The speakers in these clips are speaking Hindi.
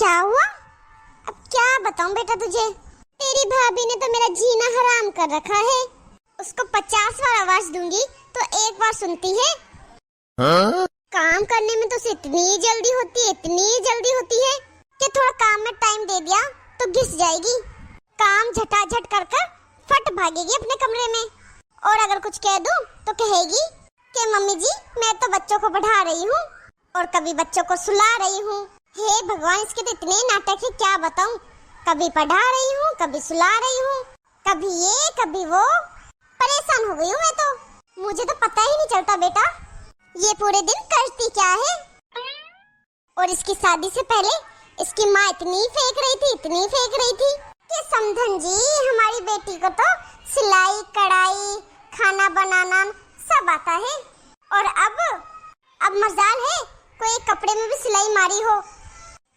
क्या हुआ? अब क्या बताऊं बेटा तुझे। तेरी भाभी ने तो मेरा जीना हराम कर रखा है। उसको 50 बार आवाज दूंगी तो एक बार सुनती है। हाँ? काम करने में तो उसे इतनी जल्दी होती है कि थोड़ा काम में टाइम दे दिया तो घिस जाएगी। काम झटाझट कर फट भागेगी अपने कमरे में। और अगर कुछ कह दूं तो कहेगी कि मम्मी जी मैं तो बच्चों को पढ़ा रही हूँ और कभी बच्चों को सुला रही हूँ। हे भगवान, इसके तो इतने नाटक है, क्या बताऊं। कभी पढ़ा रही हूँ, कभी सुला रही हूँ, कभी ये कभी वो। परेशान हो गई हूँ मैं तो। मुझे तो पता ही नहीं चलता बेटा ये पूरे दिन करती क्या है। और इसकी शादी से पहले इसकी माँ इतनी फेंक रही थी कि समधन जी हमारी बेटी को तो सिलाई कढ़ाई खाना बनाना सब आता है। और अब मजाल है कोई एक कपड़े में भी सिलाई मारी हो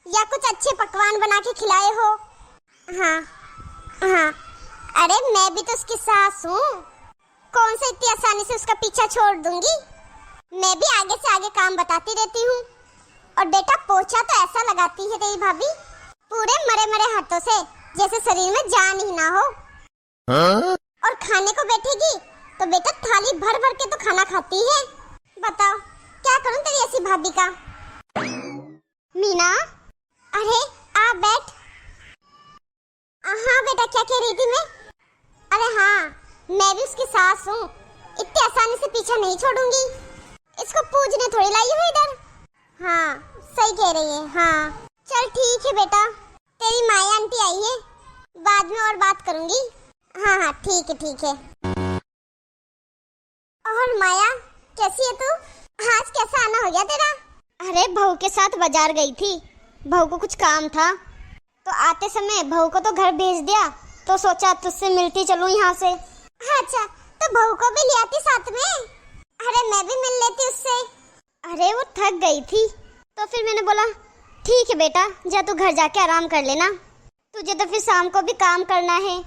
या कुछ अच्छे पकवान बना के खिलाए हो। हाँ, अरे मैं भी तो उसकी सास हूँ, कौन से इतनी आसानी से उसका पीछा छोड़ दूंगी। मैं भी आगे से आगे काम बताती रहती हूँ। और बेटा पोछा तो ऐसा लगाती है तेरी भाभी पूरे मरे हाथों से जैसे शरीर में जान ही ना हो। हाँ? और खाने को बैठेगी तो बेटा थाली भर भर के तो खाना खाती है। बताओ क्या करूं तेरी ऐसी भाभी का। मीना, अरे आ बैठ। हाँ बेटा, क्या कह रही थी मैं? अरे हाँ, मैं भी उसकी सास हूँ, इतनी आसानी से पीछा नहीं छोड़ूंगी। इसको पूजने थोड़ी लाई हूँ इधर। हाँ सही कह रही है। हाँ चल ठीक है बेटा, तेरी माया आंटी आई है, बाद में और बात करूंगी। हाँ ठीक है। और माया कैसी है तू? आज कैसा आना हो गया तेरा? अरे बहू के साथ बाजार गई थी, बहू को कुछ काम था तो आते समय बहू को तो घर भेज दिया, तो सोचा तुझसे मिलती चलूं यहाँ से। अच्छा, तो बहू को भी ले आती साथ में? अरे मैं भी मिल लेती उससे। अरे वो थक गई थी तो फिर मैंने बोला ठीक है बेटा जा तू घर जाके आराम कर लेना, तुझे तो फिर शाम को भी काम करना है।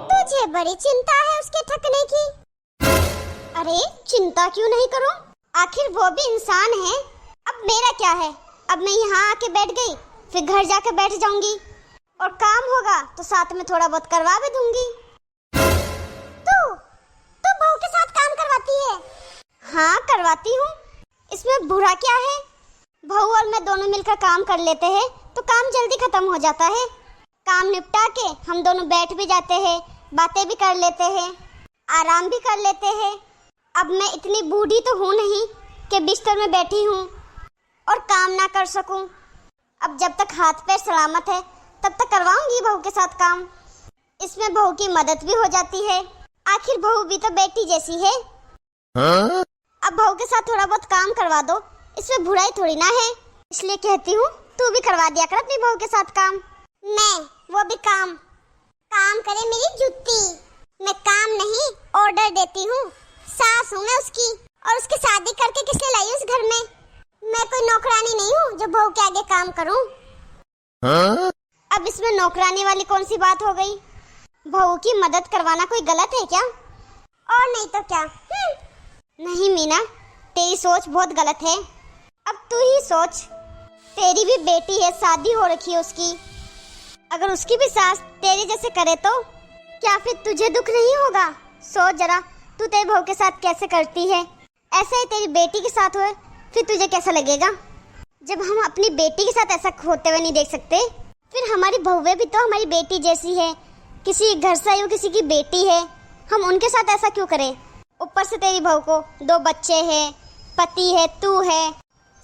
तुझे बड़ी चिंता है उसके थकने की। अरे चिंता क्यों नहीं करूं, आखिर वो भी इंसान है। अब मेरा क्या है, अब मैं यहाँ आके बैठ गई फिर घर जाके बैठ जाऊंगी और काम होगा तो साथ में थोड़ा बहुत करवा भी दूंगी। तू बहू के साथ काम करवाती है? हाँ करवाती हूँ, इसमें बुरा क्या है। बहू और मैं दोनों मिलकर काम कर लेते हैं तो काम जल्दी खत्म हो जाता है। काम निपटा के हम दोनों बैठ भी जाते हैं, बातें भी कर लेते हैं, आराम भी कर लेते हैं। अब मैं इतनी बूढ़ी तो हूँ नहीं कि बिस्तर में बैठी हूँ और काम ना कर सकूँ। अब जब तक हाथ पैर सलामत है तब तक करवाऊंगी बहू के साथ काम। इसमें बहू की मदद भी हो जाती है, आखिर बहू भी तो बेटी जैसी है। हाँ? अब बहू के साथ थोड़ा बहुत काम करवा दो, इसमें बुराई थोड़ी ना है, इसलिए कहती हूँ तू भी करवा दिया कर अपनी बहू के साथ काम। मैं वो भी काम करे मेरी जुत्ती। मैं काम नहीं ऑर्डर देती हूँ, सास हूँ मैं उसकी, और उसकी शादी करके किसने लाई उस घर में। मैं कोई नौकरानी नहीं हूँ जो बहू के आगे काम करूँ। हाँ? अब इसमें नौकरानी वाली कौन सी बात हो गई, बहू की मदद करवाना कोई गलत है क्या? और नहीं तो क्या। नहीं मीना, तेरी सोच बहुत गलत है। अब तू ही सोच, तेरी भी बेटी है, शादी हो रखी है उसकी, अगर उसकी भी सास तेरे जैसे करे तो क्या फिर तुझे दुख नहीं होगा? सोच जरा, तू तेरी बहू के साथ कैसे करती है, ऐसा ही तेरी बेटी के साथ हो फिर तुझे कैसा लगेगा? जब हम अपनी बेटी के साथ ऐसा होते हुए नहीं देख सकते, फिर हमारी बहुएं भी तो हमारी बेटी जैसी है, किसी घर से आई हो किसी की बेटी है, हम उनके साथ ऐसा क्यों करें? ऊपर से तेरी बहू को 2 बच्चे हैं, पति है, तू है,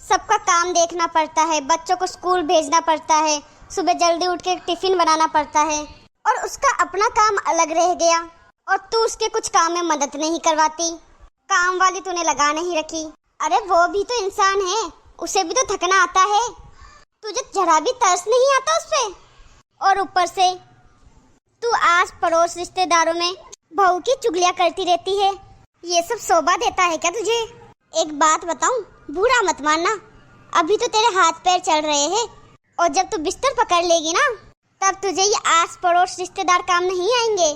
सबका काम देखना पड़ता है, बच्चों को स्कूल भेजना पड़ता है, सुबह जल्दी उठ के टिफिन बनाना पड़ता है, और उसका अपना काम अलग रह गया और तू उसके कुछ काम में मदद नहीं करवाती, काम वाली तूने लगा नहीं रखी। अरे वो भी तो इंसान है, उसे भी तो थकना आता है, तुझे जरा भी तरस नहीं आता उस पे। और ऊपर से तू आस पड़ोस रिश्तेदारों में बहू की चुगलियां करती रहती है, ये सब शोभा देता है क्या तुझे? एक बात बताऊं, बुरा मत मानना, अभी तो तेरे हाथ पैर चल रहे हैं और जब तू बिस्तर पकड़ लेगी ना तब तुझे ये आस पड़ोस रिश्तेदार काम नहीं आएंगे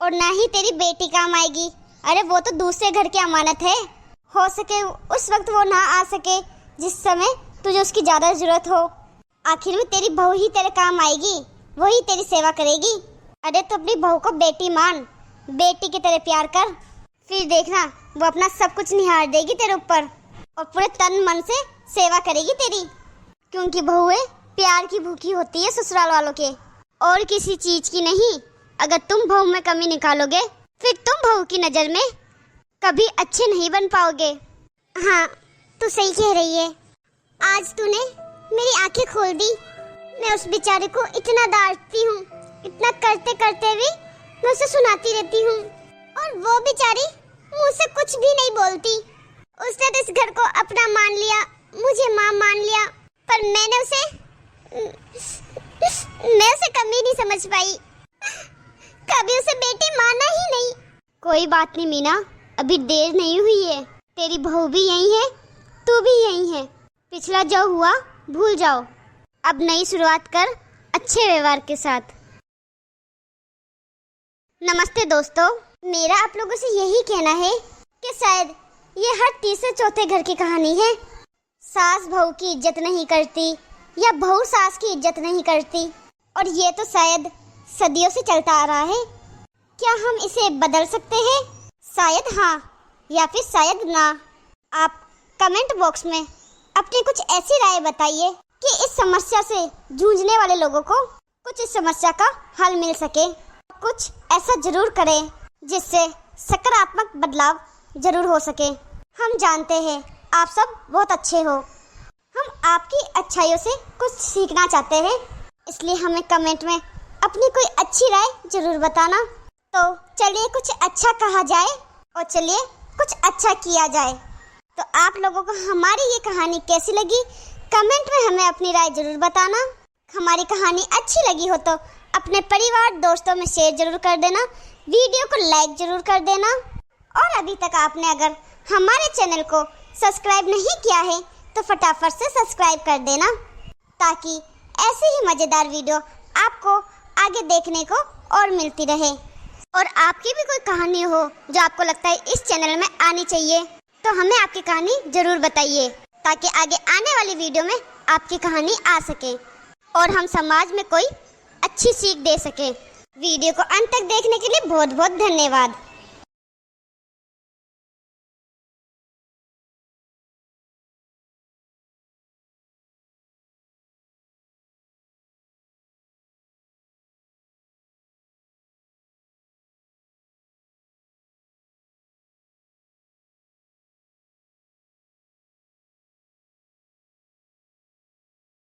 और ना ही तेरी बेटी काम आएगी। अरे वो तो दूसरे घर की अमानत है, हो सके उस वक्त वो ना आ सके जिस समय तुझे उसकी ज्यादा जरूरत हो। आखिर में तेरी बहू ही तेरे काम आएगी, वही तेरी सेवा करेगी। अरे तो अपनी बहू को बेटी मान, बेटी की तरह प्यार कर, फिर देखना वो अपना सब कुछ निहार देगी तेरे ऊपर और पूरे तन मन से सेवा करेगी तेरी। क्योंकि बहुएं प्यार की भूखी होती है ससुराल वालों के, और किसी चीज की नहीं। अगर तुम बहू में कमी निकालोगे फिर तुम बहू की नजर में कभी अच्छे नहीं बन पाओगे। हाँ, तू सही कह रही है। आज तूने मेरी आंखें खोल दी। मैं उस बेचारे को इतना डांटती हूँ, इतना करते करते भी मैं उसे सुनाती रहती हूँ, और वो बेचारी मुझसे कुछ भी नहीं बोलती। उसने तो इस घर को अपना मान लिया, मुझे माँ मान लिया, पर मैं उसे कमी नहीं समझ पाई, कभी उसे बेटी माना ही नहीं। कोई बात नहीं मीना, अभी देर नहीं हुई है। तेरी बहू भी यही है, तू भी यही है। पिछला जो हुआ भूल जाओ, अब नई शुरुआत कर अच्छे व्यवहार के साथ। नमस्ते दोस्तों, मेरा आप लोगों से यही कहना है कि शायद ये हर तीसरे चौथे घर की कहानी है। सास बहू की इज्जत नहीं करती या बहू सास की इज्जत नहीं करती, और ये तो शायद सदियों से चलता आ रहा है। क्या हम इसे बदल सकते हैं? शायद हाँ या फिर शायद ना। आप कमेंट बॉक्स में अपनी कुछ ऐसी राय बताइए कि इस समस्या से जूझने वाले लोगों को कुछ इस समस्या का हल मिल सके। कुछ ऐसा जरूर करें जिससे सकारात्मक बदलाव जरूर हो सके। हम जानते हैं आप सब बहुत अच्छे हो, हम आपकी अच्छाइयों से कुछ सीखना चाहते हैं, इसलिए हमें कमेंट में अपनी कोई अच्छी राय जरूर बताना। तो चलिए कुछ अच्छा कहा जाए और चलिए कुछ अच्छा किया जाए। तो आप लोगों को हमारी ये कहानी कैसी लगी कमेंट में हमें अपनी राय जरूर बताना। हमारी कहानी अच्छी लगी हो तो अपने परिवार दोस्तों में शेयर जरूर कर देना, वीडियो को लाइक जरूर कर देना, और अभी तक आपने अगर हमारे चैनल को सब्सक्राइब नहीं किया है तो फटाफट से सब्सक्राइब कर देना, ताकि ऐसे ही मज़ेदार वीडियो आपको आगे देखने को और मिलती रहे। और आपकी भी कोई कहानी हो जो आपको लगता है इस चैनल में आनी चाहिए, तो हमें आपकी कहानी जरूर बताइए, ताकि आगे आने वाली वीडियो में आपकी कहानी आ सके और हम समाज में कोई अच्छी सीख दे सके। वीडियो को अंत तक देखने के लिए बहुत बहुत धन्यवाद।